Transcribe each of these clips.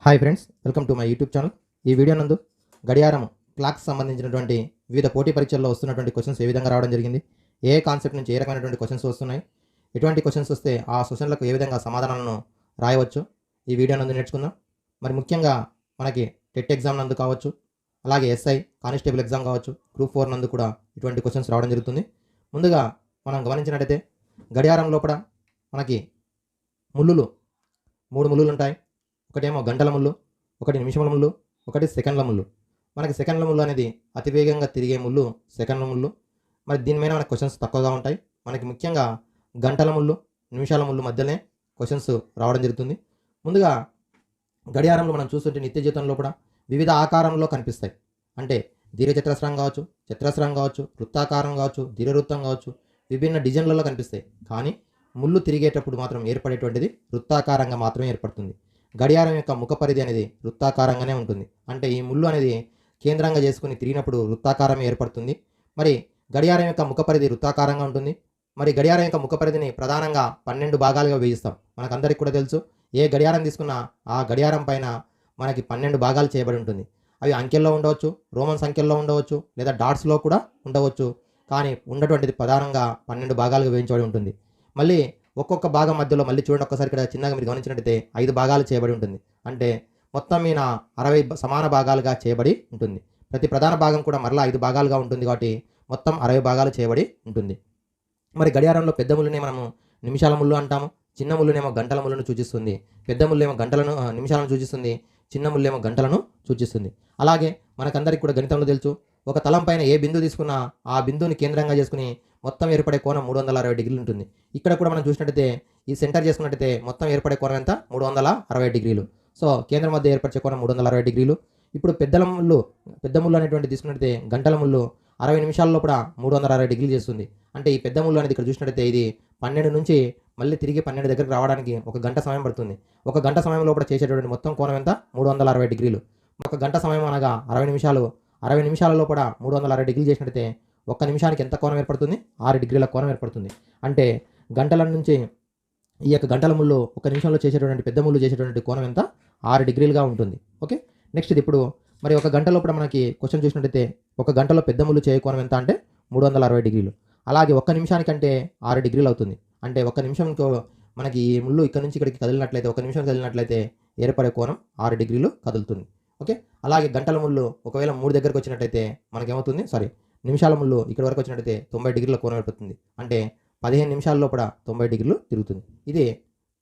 Hi friends, welcome to my YouTube channel. ఈ video నందు గడియారం క్లాక్స్ సంబంధించినటువంటి వివిధ పోటీ పరీక్షల్లో వస్తున్నటువంటి క్వశ్చన్స్ ఏ విధంగా రావడం జరిగింది, ఏ కాన్సెప్ట్ నుంచి ఏ రకమైనటువంటి క్వశ్చన్స్ వస్తున్నాయి, ఎటువంటి క్వశ్చన్స్ వస్తే ఆ క్వశ్చన్లకు ఏ విధంగా సమాధానాలను రాయవచ్చు, ఈ వీడియో నందు నేర్చుకుందాం. మరి ముఖ్యంగా మనకి టెట్ ఎగ్జామ్ నందు కావచ్చు, అలాగే ఎస్ఐ కానిస్టేబుల్ ఎగ్జామ్ కావచ్చు, గ్రూప్ 4 నందు కూడా ఇటువంటి క్వశ్చన్స్ రావడం జరుగుతుంది. ముందుగా మనం గమనించినట్టయితే గడియారం లోపల మనకి ముళ్ళులు 3 ముళ్ళులు ఉంటాయి. ఒకటేమో గంటల ముళ్ళు, ఒకటి నిమిషముల ముళ్ళు, ఒకటి సెకండ్ల ముళ్ళు. మనకి సెకండ్ల ముళ్ళు అనేది అతివేగంగా తిరిగే ముళ్ళు సెకండ్ల ముళ్ళు. మరి దీని మీద మనకు క్వశ్చన్స్ తక్కువగా ఉంటాయి. మనకి ముఖ్యంగా గంటల ముళ్ళు, నిమిషాల ముళ్ళు మధ్యలోనే క్వశ్చన్స్ రావడం జరుగుతుంది. ముందుగా గడియారంలో మనం చూస్తుంటే నిత్య జీవితంలో కూడా వివిధ ఆకారంలో కనిపిస్తాయి. అంటే దీర్ఘచతురస్రం కావచ్చు, చతురస్రం కావచ్చు, వృత్తాకారం కావచ్చు, దీర్ఘవృత్తం కావచ్చు, విభిన్న డిజైన్లలో కనిపిస్తాయి. కానీ ముళ్ళు తిరిగేటప్పుడు మాత్రం ఏర్పడేటువంటిది వృత్తాకారంగా మాత్రమే ఏర్పడుతుంది. గడియారం యొక్క ముఖ పరిధి అనేది వృత్తాకారంగానే ఉంటుంది. అంటే ఈ ముళ్ళు అనేది కేంద్రంగా చేసుకుని తిరిగినప్పుడు వృత్తాకారం ఏర్పడుతుంది. మరి గడియారం యొక్క ముఖ పరిధి వృత్తాకారంగా ఉంటుంది. మరి గడియారం యొక్క ముఖ పరిధిని ప్రధానంగా 12 భాగాలుగా విభజిస్తాం. మనకందరికీ కూడా తెలుసు, ఏ గడియారం తీసుకున్నా ఆ గడియారం పైన మనకి 12 భాగాలు చేయబడి ఉంటుంది. అవి అంకెల్లో ఉండవచ్చు, రోమన్ సంఖ్యల్లో ఉండవచ్చు, లేదా డాట్స్లో కూడా ఉండవచ్చు. కానీ ఉన్నటువంటిది ప్రధానంగా 12 భాగాలుగా విభజించబడి ఉంటుంది. మళ్ళీ ఒక్కొక్క భాగం మధ్యలో మళ్ళీ చూడండి, ఒక్కసారి ఇక్కడ చిన్నగా మీరు గమనించినట్టయితే 5 భాగాలు చేయబడి ఉంటుంది. అంటే మొత్తం మీద 60 సమాన భాగాలుగా చేయబడి ఉంటుంది. ప్రతి ప్రధాన భాగం కూడా మరలా 5 భాగాలుగా ఉంటుంది. కాబట్టి మొత్తం 60 భాగాలు చేయబడి ఉంటుంది. మరి గడియారంలో పెద్ద ముళ్ళునే మనము నిమిషాల ముళ్ళు అంటాము, చిన్న ముళ్ళునేమో గంటల ముళ్ళను సూచిస్తుంది. పెద్ద ముళ్ళేమో గంటలను నిమిషాలను సూచిస్తుంది, చిన్న ముళ్ళేమో గంటలను సూచిస్తుంది. అలాగే మనకందరికీ కూడా గణితంలో తెలుసు, ఒక తలం పైన ఏ బిందువు తీసుకున్నా ఆ బిందువుని కేంద్రంగా చేసుకుని మొత్తం ఏర్పడే కోణం 360 డిగ్రీలు ఉంటుంది. ఇక్కడ కూడా మనం చూసినట్టయితే ఈ సెంటర్ చేసుకున్నట్టయితే మొత్తం ఏర్పడే కోణం ఎంత? 360 డిగ్రీలు. సో కేంద్రం మధ్య ఏర్పరిచే కోణం 360 డిగ్రీలు. ఇప్పుడు పెద్ద ముళ్ళు అనేటువంటి తీసుకున్నట్టయితే గంటల ముళ్ళు 60 నిమిషాల్లో కూడా 360 డిగ్రీలు చేస్తుంది. అంటే ఈ పెద్ద ముళ్ళు అనేది ఇక్కడ చూసినట్టయితే ఇది 12 నుంచి మళ్ళీ తిరిగి 12 దగ్గరికి రావడానికి 1 గంట సమయం పడుతుంది. 1 గంట సమయం లోపల చేసేటువంటి మొత్తం కోణం ఎంత? 360 డిగ్రీలు. 1 గంట సమయం అనగా 60 నిమిషాలు. 60 నిమిషాలలో కూడా 360 డిగ్రీలు చేసినట్టయితే 1 నిమిషానికి ఎంత కోణం ఏర్పడుతుంది? 6 డిగ్రీల కోణం ఏర్పడుతుంది. అంటే గంటల నుంచి ఈ యొక్క గంటల ముళ్ళు 1 నిమిషంలో చేసేటువంటి పెద్ద ముళ్ళు చేసేటువంటి కోణం ఎంత? 6 డిగ్రీలుగా ఉంటుంది. ఓకే, నెక్స్ట్ ఇది ఇప్పుడు మరి 1 గంట లోపల మనకి క్వశ్చన్ చూసినట్టయితే 1 గంటలో పెద్ద ముళ్ళు చేయే కోణం ఎంత అంటే 360 డిగ్రీలు. అలాగే 1 నిమిషానికంటే 6 డిగ్రీలు అవుతుంది. అంటే 1 నిమిషంలో మనకి ఈ ముళ్ళు ఇక్కడ నుంచి ఇక్కడికి కదిలినట్లయితే 1 నిమిషం కదిలినట్లయితే ఏర్పడే కోణం 6 డిగ్రీలు కదులుతుంది. ఓకే, అలాగే గంటల ముళ్ళు ఒకవేళ 3 దగ్గరకు వచ్చినట్టయితే మనకేమవుతుంది? నిమిషాల ముళ్ళు ఇక్కడ వరకు వచ్చినట్టయితే 90 డిగ్రీల కోణం ఏర్పడుతుంది. అంటే 15 నిమిషాల్లో కూడా 90 డిగ్రీలు తిరుగుతుంది. ఇది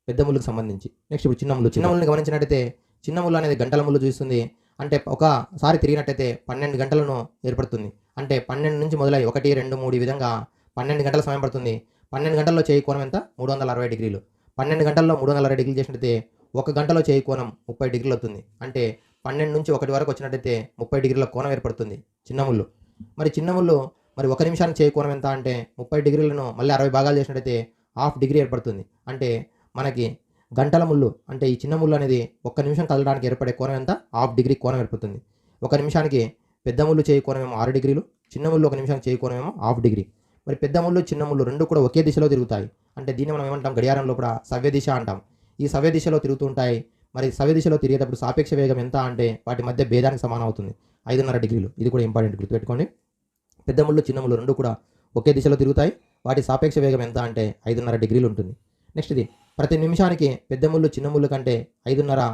పెద్ద ముళ్ళుకు సంబంధించి. నెక్స్ట్ ఇప్పుడు చిన్న ముళ్ళని గమనించినట్టయితే చిన్న ముళ్ళు అనేది గంటల ముళ్ళు చూస్తుంది. అంటే ఒకసారి తిరిగినట్టయితే 12 గంటలను ఏర్పడుతుంది. అంటే 12 నుంచి మొదలై 1, 2, 3 ఈ విధంగా 12 గంటల సమయం పడుతుంది. 12 గంటల్లో చేయి కోణం ఎంత? 360 డిగ్రీలు. 12 గంటల్లో 360 డిగ్రీలు చేసినట్టయితే 1 గంటలో చేయి కోణం 30 డిగ్రీలు అవుతుంది. అంటే 12 నుంచి 1 వరకు వచ్చినట్టయితే 30 డిగ్రీల కోణం ఏర్పడుతుంది చిన్న ముళ్ళు. మరి చిన్న ముళ్ళు మరి 1 నిమిషానికి చేయి కోణం ఎంత అంటే 30 డిగ్రీలను మళ్ళీ 60 భాగాలు చేసినట్టయితే హాఫ్ డిగ్రీ ఏర్పడుతుంది. అంటే మనకి గంటల ముళ్ళు అంటే ఈ చిన్న ముళ్ళు అనేది 1 నిమిషం కదలడానికి ఏర్పడే కోణం ఎంత? హాఫ్ డిగ్రీ కోణం ఏర్పడుతుంది. 1 నిమిషానికి పెద్ద ముళ్ళు చేయి కోణం ఏమో 6 డిగ్రీలు, చిన్న ముళ్ళు 1 నిమిషానికి చేయి కోణం ఏమో హాఫ్ డిగ్రీ. మరి పెద్ద ముళ్ళు చిన్న ముళ్ళు రెండు కూడా ఒకే దిశలో తిరుగుతాయి. అంటే దీన్ని మనం ఏమంటాం? గడియారం లోపల సవ్య దిశ అంటాం. ఈ సవ్య దిశలో తిరుగుతూ ఉంటాయి. మరి సవ్య దిశలో తిరిగేటప్పుడు సాపేక్ష వేగం ఎంత అంటే వాటి మధ్య భేదానికి సమానం అవుతుంది, 5.5 డిగ్రీలు. ఇది కూడా ఇంపార్టెంట్, గుర్తుపెట్టుకోండి. పెద్ద ముళ్ళు చిన్న ముళ్ళు రెండు కూడా ఒకే దిశలో తిరుగుతాయి. వాటి సాపేక్ష వేగం ఎంత అంటే 5.5 డిగ్రీలు ఉంటుంది. నెక్స్ట్ ఇది ప్రతి నిమిషానికి పెద్ద ముళ్ళు చిన్న ముళ్ళు కంటే 5.5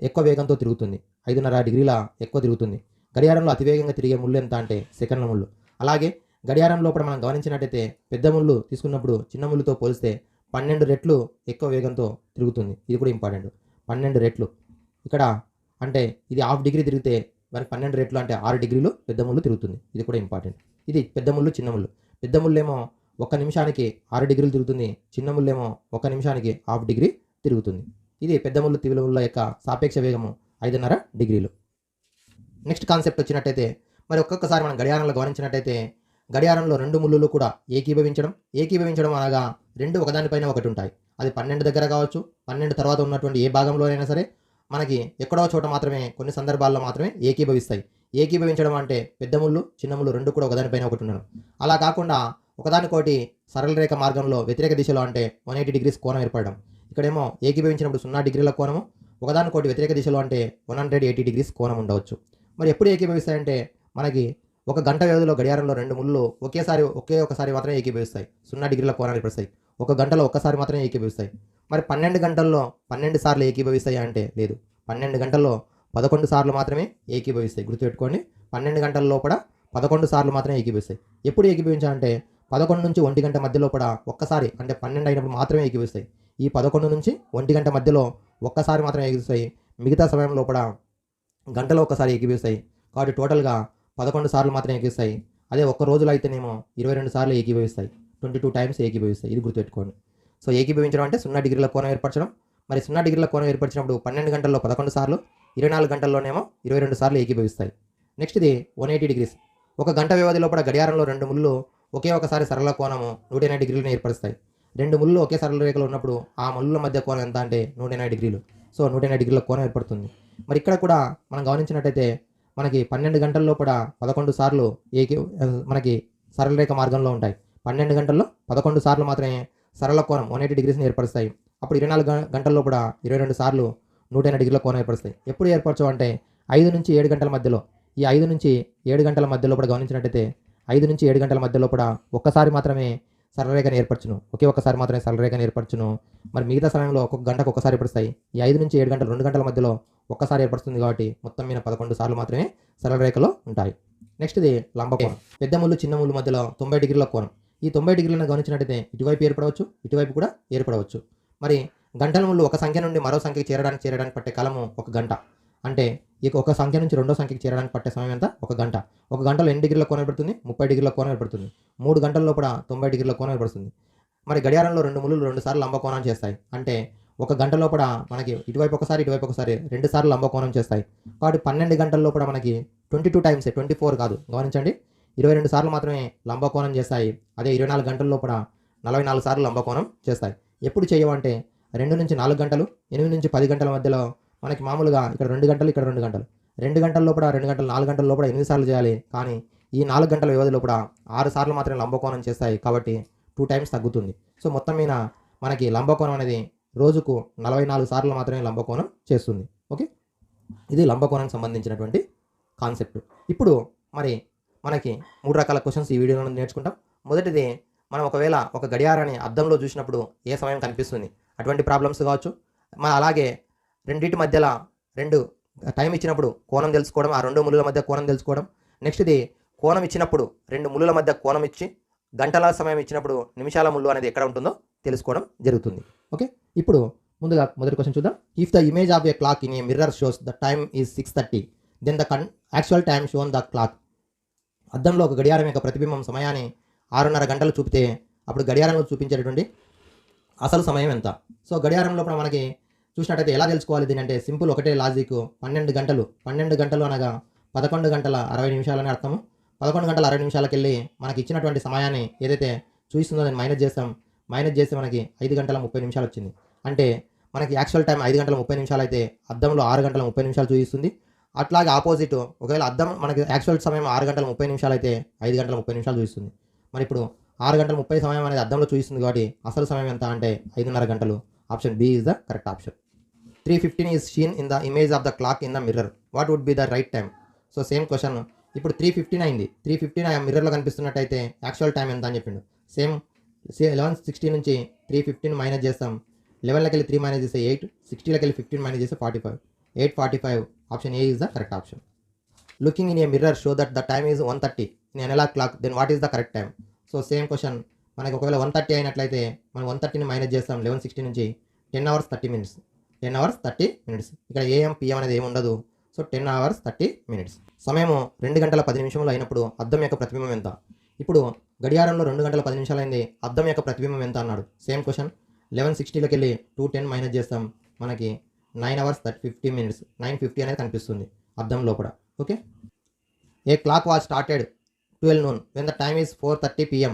ఎక్కువ వేగంతో తిరుగుతుంది, 5.5 డిగ్రీల ఎక్కువ తిరుగుతుంది. గడియారంలో అతివేగంగా తిరిగే ముళ్ళు ఎంత అంటే సెకండ్ల ముళ్ళు. అలాగే గడియారం లోపల మనం గమనించినట్టయితే పెద్ద ముళ్ళు తీసుకున్నప్పుడు చిన్న ముళ్ళుతో పోలిస్తే 12 రెట్లు ఎక్కువ వేగంతో తిరుగుతుంది. ఇది కూడా ఇంపార్టెంట్, 12 రెట్లు. ఇక్కడ అంటే ఇది హాఫ్ డిగ్రీ తిరిగితే మనకి 12 రెట్లు అంటే 6 డిగ్రీలు పెద్ద ముళ్ళు తిరుగుతుంది. ఇది కూడా ఇంపార్టెంట్. ఇది పెద్ద ముళ్ళు చిన్న ముళ్ళు. పెద్ద ముళ్ళేమో 1 నిమిషానికి 6 డిగ్రీలు తిరుగుతుంది, చిన్న ముళ్ళేమో 1 నిమిషానికి హాఫ్ డిగ్రీ తిరుగుతుంది. ఇది పెద్ద ముళ్ళు తివిల ముళ్ళ యొక్క సాపేక్ష వేగము 5.5 డిగ్రీలు. నెక్స్ట్ కాన్సెప్ట్ వచ్చినట్టయితే మరి ఒక్కొక్కసారి మనం గడియారంలో గమనించినట్టయితే గడియారంలో 2 ముళ్ళులు కూడా ఏకీభవించడం అనగా 2 ఒకదానిపైన ఒకటి ఉంటాయి. అది 12 దగ్గర కావచ్చు, 12 తర్వాత ఉన్నటువంటి ఏ భాగంలో అయినా సరే మనకి ఎక్కడో చోట మాత్రమే, కొన్ని సందర్భాల్లో మాత్రమే ఏకీభవిస్తాయి. ఏకీభవించడం అంటే పెద్ద ముళ్ళు చిన్న ముళ్ళు రెండు కూడా ఒకదానిపైన ఒకటి ఉండడం. అలా కాకుండా ఒకదానికోటి సరళ రేఖ మార్గంలో వ్యతిరేక దిశలో అంటే 180 డిగ్రీస్ కోణం ఏర్పడడం. ఇక్కడేమో ఏకీభవించినప్పుడు 0 డిగ్రీల కోణము, ఒకదానికోటి వ్యతిరేక దిశలో అంటే 180 డిగ్రీస్ కోణం ఉండవచ్చు. మరి ఎప్పుడు ఏకీభవిస్తాయంటే మనకి ఒక గంట వ్యవధిలో గడియారంలో రెండు ముళ్ళు ఒకసారి మాత్రమే ఏకీభవిస్తాయి. 0 డిగ్రీల కోణాన్ని ఏర్పరుస్తాయి. ఒక గంటలో ఒక్కసారి మాత్రమే ఏకీభవిస్తాయి. మరి 12 గంటల్లో 12 సార్లు ఏకీభవిస్తాయా అంటే లేదు. 12 గంటల్లో 11 సార్లు మాత్రమే ఏకీభవిస్తాయి. గుర్తుపెట్టుకోండి, 12 గంటల లోపల 11 సార్లు మాత్రమే ఏకీభవిస్తాయి. ఎప్పుడు ఏకీభవించాలంటే 11 నుంచి 1 గంట మధ్యలో కూడా ఒక్కసారి, అంటే 12 అయినప్పుడు మాత్రమే ఏకీభవిస్తాయి. ఈ 11 నుంచి 1 గంట మధ్యలో ఒక్కసారి మాత్రమే ఏకీభవిస్తాయి. మిగతా సమయం లోపల గంటలో ఒక్కసారి ఏకీభవిస్తాయి. కాబట్టి టోటల్గా 11 సార్లు మాత్రమే ఏకీభవిస్తాయి. అదే ఒక్క రోజులో అయితేనేమో 22 సార్లు ఏకీభవిస్తాయి. 22 టైమ్స్ ఏకీభవిస్తాయి. ఇది గుర్తుపెట్టుకోండి. సో ఏకీభవించడం అంటే 0 డిగ్రీల కోణం ఏర్పరచడం. మరి 0 డిగ్రీల కోణం ఏర్పరిచినప్పుడు 12 గంటల్లో 11 సార్లు, 24 గంటల్లోనేమో 22 సార్లు ఏకీభవిస్తాయి. నెక్స్ట్ ఇది 180 డిగ్రీస్. ఒక గంట వ్యవధి లోపల గడియారంలో రెండు ముళ్ళు ఒకసారి సరళ కోణము 180 డిగ్రీలను ఏర్పరుస్తాయి. రెండు ముళ్ళు ఒకే సరళ రేఖలో ఉన్నప్పుడు ఆ ముళ్ళ మధ్య కోణం ఎంత అంటే 180 డిగ్రీలు. సో 180 డిగ్రీల కోణం ఏర్పడుతుంది. మరి ఇక్కడ కూడా మనం గమనించినట్టయితే మనకి 12 గంటల లోపల 11 సార్లు మనకి సరళ రేఖ మార్గంలో ఉంటాయి. 12 గంటల్లో 11 సార్లు మాత్రమే సరళ కోణం 180 డిగ్రీస్ని ఏర్పరుస్తాయి. అప్పుడు 24 గంటల లోపల 22 సార్లు 180 డిగ్రీల కోణం ఏర్పరుస్తాయి. ఎప్పుడు ఏర్పరచవు అంటే 5 నుంచి 7 గంటల మధ్యలో. ఈ 5 నుంచి 7 గంటల మధ్యలో కూడా గమనించినట్టయితే 5 నుంచి 7 గంటల మధ్యలో కూడా ఒక్కసారి మాత్రమే సరళరేఖను ఏర్పరచును. ఒక్కసారి మాత్రమే సరళరేఖను ఏర్పరచును. మరి మిగతా సమయంలో ఒక్కొక్క గంటకు ఒకసారి ఏర్పరుస్తాయి. ఈ 5 నుంచి 7 గంటలు 2 గంటల మధ్యలో ఒక్కసారి ఏర్పడుతుంది. కాబట్టి మొత్తం మీద 11 సార్లు మాత్రమే సరళరేఖలో ఉంటాయి. నెక్స్ట్ ఇది లంబకోణం. పెద్ద ముళ్ళు చిన్న ముళ్ళు మధ్యలో 90 డిగ్రీల కోణం. ఈ 90 డిగ్రీలను గమనించినట్టయితే ఇటువైపు ఏర్పడవచ్చు, ఇటువైపు కూడా ఏర్పడవచ్చు. మరి గంటల ముళ్ళు ఒక సంఖ్య నుండి మరో సంఖ్యకి చేరడానికి పట్టే కాలము 1 గంట. అంటే ఇక ఒక సంఖ్య నుంచి రెండో సంఖ్యకి చేరడానికి పట్టే సమయం ఎంత? 1 గంట. 1 గంటలో ఎన్ని డిగ్రీల కోణం ఏర్పడుతుంది? 30 డిగ్రీల కోణం ఏర్పడుతుంది. 3 గంటల లోపల 90 డిగ్రీల కోణం ఏర్పడుతుంది. మరి గడియారంలో రెండు ముళ్ళు 2 సార్లు లంబకోణాన్ని చేస్తాయి. అంటే 1 గంట లోపల మనకి ఇటువైపు ఒకసారి, ఇటువైపు ఒకసారి 2 సార్లు లంబకోణం చేస్తాయి. కాబట్టి 12 గంటల లోపల మనకి 22 టైమ్స్, 24 కాదు, గమనించండి, 22 సార్లు మాత్రమే లంబకోణం చేస్తాయి. అదే 24 గంటల లోపల 44 సార్లు లంబకోణం చేస్తాయి. ఎప్పుడు చేయవంటే 2 నుంచి 4 గంటలు, 8 నుంచి 10 గంటల మధ్యలో మనకి మామూలుగా ఇక్కడ 2 గంటలు, ఇక్కడ 2 గంటలు, 2 గంటల లోపల 2 గంటలు, 4 గంటల లోపల 8 సార్లు చేయాలి. కానీ ఈ 4 గంటల వ్యవధి లోపల 6 సార్లు మాత్రమే లంబకోణం చేస్తాయి. కాబట్టి 2 టైమ్స్ తగ్గుతుంది. సో మొత్తం మీద మనకి లంబకోణం అనేది రోజుకు 44 సార్లు మాత్రమే లంబకోణం చేస్తుంది. ఓకే, ఇది లంబకోణానికి సంబంధించినటువంటి కాన్సెప్ట్. ఇప్పుడు మరి మనకి 3 రకాల క్వశ్చన్స్ ఈ వీడియోలో నేర్చుకుంటాం. మొదటిది, మనం ఒకవేళ ఒక గడియారాన్ని అద్దంలో చూసినప్పుడు ఏ సమయం కనిపిస్తుంది, అటువంటి ప్రాబ్లమ్స్ కావచ్చు. అలాగే రెండింటి మధ్యలో టైం ఇచ్చినప్పుడు కోణం తెలుసుకోవడం, ఆ 2 ముళ్ళుల మధ్య కోణం తెలుసుకోవడం. నెక్స్ట్ ఇది కోణం ఇచ్చినప్పుడు 2 ముళ్ళుల మధ్య కోణం ఇచ్చి గంటల సమయం ఇచ్చినప్పుడు నిమిషాల ముళ్ళు అనేది ఎక్కడ ఉంటుందో తెలుసుకోవడం జరుగుతుంది. ఓకే, ఇప్పుడు ముందుగా మొదటి క్వశ్చన్ చూద్దాం. If the image of a clock in a mirror shows the time is 6:30 then the actual time shown the clock. అద్దంలో ఒక గడియారం యొక్క ప్రతిబింబం సమయాన్ని 6:30 గంటలు చూపితే అప్పుడు గడియారంలో చూపించేటటువంటి అసలు సమయం ఎంత? సో గడియారం లోపల మనకి చూసినట్టయితే ఎలా తెలుసుకోవాలి దీని అంటే సింపుల్, ఒకటే లాజిక్. 12 గంటలు అనగా 11 గంటల 60 నిమిషాలని అర్థము. 11 గంటల 60 నిమిషాలకు వెళ్ళి మనకి ఇచ్చినటువంటి సమయాన్ని ఏదైతే చూపిస్తుందో దాన్ని మైనస్ చేస్తాం. మైనస్ చేస్తే మనకి 5 గంటల 30 నిమిషాలు వచ్చింది. అంటే మనకి యాక్చువల్ టైం 5 గంటల 30 నిమిషాలు అయితే అద్దంలో 6 గంటల 30 నిమిషాలు చూపిస్తుంది. అట్లాగే ఆపోజిట్, ఒకవేళ అద్దం మనకి యాక్చువల్ సమయం 6 గంటల 30 నిమిషాలు అయితే 5 గంటల 30 నిమిషాలు చూపిస్తుంది. మరి ఇప్పుడు 6 గంటల 30 సమయం అనేది అద్దంలో చూపిస్తుంది కాబట్టి అసలు సమయం ఎంత అంటే 5:30 గంటలు. Option B is the correct option. 3:15 is seen in the image of the clock in the mirror. What would be the right time? So same question. ఇప్పుడు 3:15 అయింది. 3:15 ఆ మిర్రర్లో కనిపిస్తున్నట్టయితే యాక్చువల్ టైం ఎంత అని చెప్పిండు. సేమ్ 11:60 నుంచి 3:15 మైనస్ చేస్తాం. 11లోకి వెళ్ళి 3 మైనస్ చేస్తే 8, 60లోకి వెళ్ళి 15 మైనస్ చేస్తే 45. 8:45. Option A is the correct option. Looking in a mirror show that the time is 1:30 in analogue clock then what is the correct time? So same question. మనకి ఒకవేళ 1:30 అయినట్లయితే మనం 1:30ని మైనస్ చేస్తాం 11:60 నుంచి 10 hours 30 minutes. 10 hours 30 minutes. ఇక్కడ AM PM అనేది ఏమి ఉండదు. So 10 hours 30 minutes. సమయము 2 గంటల 10 నిమిషములు అయినప్పుడు అద్దం యొక్క ప్రతిబింబం ఎంత? ఇప్పుడు గడియారంలో 2 గంటల 10 నిమిషాలు అయింది, అద్దం యొక్క ప్రతిబింబం ఎంత అన్నాడు. Same question. 11:60లోకి వెళ్ళి 2:10 మైనస్ చేస్తాం, మనకి 9 hours 50 minutes. 9:50 అనేది కనిపిస్తుంది అద్దం లోపల. Okay, a clock was started 12 noon when the time is 4:30 PM.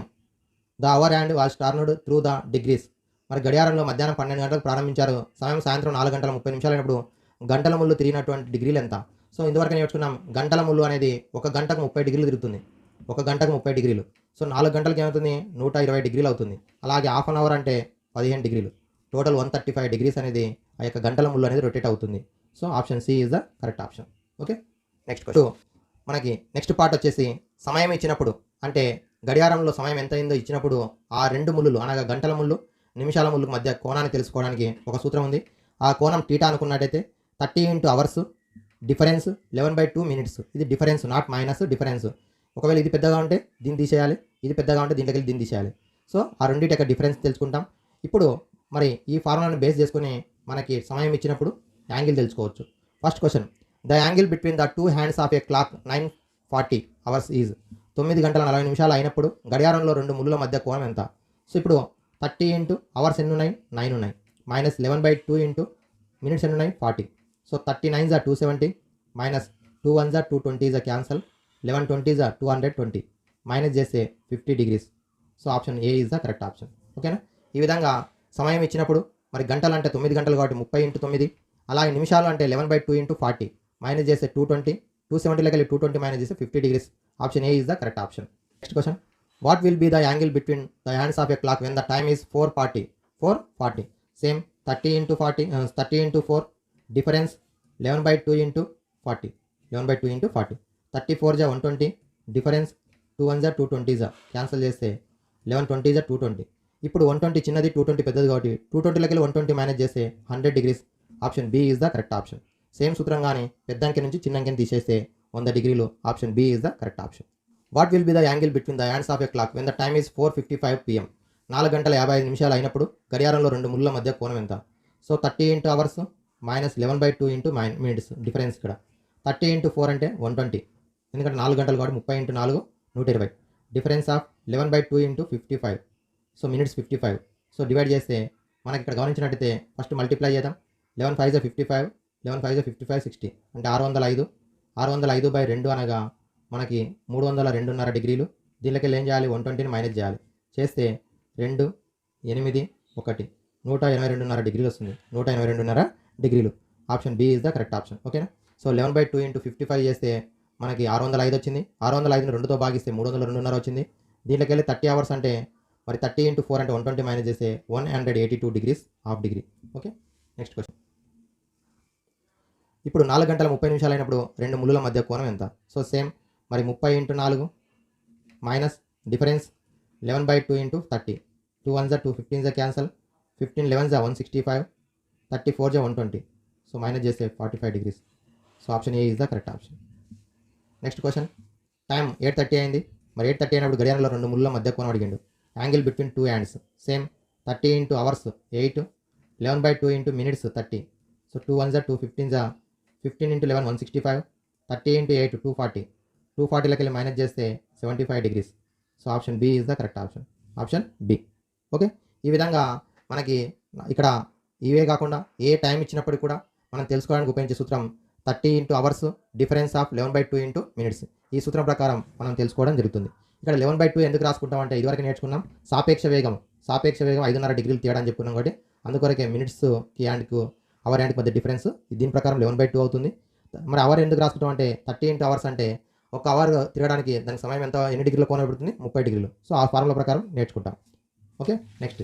The hour hand was turned through the degrees. మరి గడియారంలో మధ్యాహ్నం 12 గంటలకు ప్రారంభించారు, సమయం సాయంత్రం 4 గంటల 30 నిమిషాలు అయినప్పుడు గంటల ముళ్ళు తిరిగినటువంటి డిగ్రీలు ఎంత? సో ఇంతవరకు నేర్చుకున్నాం గంటల ముళ్ళు అనేది 1 గంటకు 30 డిగ్రీలు తిరుగుతుంది. 1 గంటకు 30 డిగ్రీలు. సో 4 గంటలకు ఏమవుతుంది? 120 డిగ్రీలు అవుతుంది. అలాగే హాఫ్ అన్ అవర్ అంటే 15 డిగ్రీలు. టోటల్ 135 డిగ్రీస్ అనేది ఆ యొక్క గంటల ముళ్ళు అనేది రొటేట్ అవుతుంది. So option C is the correct option. Okay, next question. మనకి నెక్స్ట్ పార్ట్ వచ్చేసి సమయం ఇచ్చినప్పుడు, అంటే గడియారంలో సమయం ఎంత అయిందో ఇచ్చినప్పుడు ఆ రెండు ముళ్ళు అనగా గంటల ముళ్ళు నిమిషాల ముళ్ళు మధ్య కోణాన్ని తెలుసుకోవడానికి ఒక సూత్రం ఉంది. ఆ కోణం టీటా అనుకున్నట్టయితే 30 ఇంటూ అవర్స్ డిఫరెన్స్ 11/2 మినిట్స్. ఇది డిఫరెన్స్, నాట్ మైనస్, డిఫరెన్స్. ఒకవేళ ఇది పెద్దగా ఉంటే దీన్ని తీసేయాలి, ఇది పెద్దగా ఉంటే దీంట్లోకి వెళ్ళి దీన్ని తీసేయాలి. సో ఆ రెండింటి యొక్క డిఫరెన్స్ తెలుసుకుంటాం. ఇప్పుడు మరి ఈ ఫార్ములాను బేస్ చేసుకుని మనకి సమయం ఇచ్చినప్పుడు యాంగిల్ తెలుసుకోవచ్చు. First question, the angle between the two hands of a clock 9:40 hours is. 9 గంటల 40 నిమిషాలు అయినప్పుడు గడియారంలో రెండు ముళ్ళుల మధ్య కోణం ఎంత? సో ఇప్పుడు 30 ఇంటూ అవర్స్ ఎన్ని ఉన్నాయి? 9 ఉన్నాయి. మైనస్ 11/2 ఇంటూ మినిట్స్ ఎన్ని ఉన్నాయి? 40. So 39 are 270 minus 2 1s are 220 is a cancel. 11 20s are 220 minus చేస్తే 50 degrees. So option A is the correct option. ఓకేనా? ఈ విధంగా సమయం ఇచ్చినప్పుడు మరి గంటలు అంటే 9 గంటలు కాబట్టి 30 ఇంటూ 9, అలాగే నిమిషాలు అంటే 11/2 ఇంటూ 40 మైనస్ చేస్తే 220, 270లోకి వెళ్ళి 220 మైనస్ చేస్తే 50 degrees. Option A is the correct option. Next question, what will be the angle between the hands of a clock when the time is 4:40? Same 30 into 4 difference 11/2 into 40, 11/2 into 40. 34 జా 120 difference 2 1s are 220s cancel చేస్తే 11 20s are 220. ఇప్పుడు 120 చిన్నది, 220 పెద్దది కాబట్టి 220లోకి వెళ్ళి 120 minus చేస్తే 100 degrees. Option B is the correct option. Same సూత్రంగానే పెద్ద అంకె నుంచి చిన్న అంకెని తీసేస్తే 100 డిగ్రీలు. Option B is the correct option. What will be the angle between the hands of a clock when the time is 4:55 PM? 4 గంటల 55 నిమిషాలు అయినప్పుడు గడియారంలో రెండు ముళ్ళ మధ్య కోణం ఎంత? So 30 into hours minus 11/2 into minutes difference. ఇక్కడ 30 ఇంటూ 4 అంటే 120, ఎందుకంటే 4 గంటలు కాబట్టి 30 into 4 120 difference of 11/2 into 55. So minutes 55. So divide చేస్తే మనకి ఇక్కడ గమనించినట్టయితే ఫస్ట్ మల్టిప్లై చేద్దాం. 11 5 55, 11 5 55 60 అంటే 605. 605/2 అనగా మనకి 302.5 డిగ్రీలు. దీనిలోకి ఏం చేయాలి? 120ని మైనస్ చేయాలి. చేస్తే 2 8 1 182.5 డిగ్రీలు వస్తుంది. 182.5 డిగ్రీలు. Option B is the correct option. ఓకేనా? సో 11/2 ఇంటూ 55 చేస్తే మనకి 605 వచ్చింది. 605ని 2తో భాగిస్తే 302.5 వచ్చింది. దీంట్లోకి వెళ్ళి 30 అవర్స్ అంటే మరి 30 ఇంటూ 4 అంటే 120 మైనస్ చేస్తే 182 degrees, half degree. Okay, next question. ఇప్పుడు 4 గంటల 30 నిమిషాలు అయినప్పుడు రెండు ముళ్ళుల మధ్య కోణం ఎంత? సో సేమ్ మరి 30 into 4 minus difference 11/2 into 30. 2 1s are 2, 15s are cancel. 15 11s are 165, 34 are 120. So minus చేస్తే 45 degrees. So option A is the correct option. Next question, time 8:30 అయింది. మరి 8:30 అయినప్పుడు గడియారంలో రెండు ముళ్ళుల మధ్య కోణం అడిగిండు. Angle between two hands same 30 into hours 8, 11/2 into minutes 30. So 2 1s are 2, 15s are 15 into 11 165, 30 into 8 240. 240లోకి వెళ్ళి మైనస్ చేస్తే 75 degrees. So option B is the correct option. Option B. Okay, ఈ విధంగా మనకి ఇక్కడ ఇవే కాకుండా ఏ టైం ఇచ్చినప్పటికీ కూడా మనం తెలుసుకోవడానికి ఉపయోగించే సూత్రం 30 into hours difference of 11/2 into minutes. ఈ సూత్రం ప్రకారం మనం తెలుసుకోవడం జరుగుతుంది. ఇక్కడ 11/2 ఎందుకు రాసుకుంటాం అంటే ఇదివరకు నేర్చుకున్నాం సాపేక్ష వేగం 5.5 డిగ్రీలు తీయడానికి చెప్పుకున్నాం కాబట్టి అందుకొరకే మినిట్స్కి అండ్కు అవర్ హ్యాండ్కి మధ్య డిఫరెన్స్ దీని ప్రకారం 11/2 అవుతుంది. మరి అవర్ ఎందుకు రాసుకుంటాం అంటే 30 ఇంటూ అవర్స్ అంటే ఒక అవర్ తిరగడానికి దానికి సమయం ఎంత, ఎన్ని డిగ్రీల కోణం పెడుతుంది? 30 డిగ్రీలు. సో ఆ ఫార్ములా ప్రకారం నేర్చుకుంటాం. Okay, next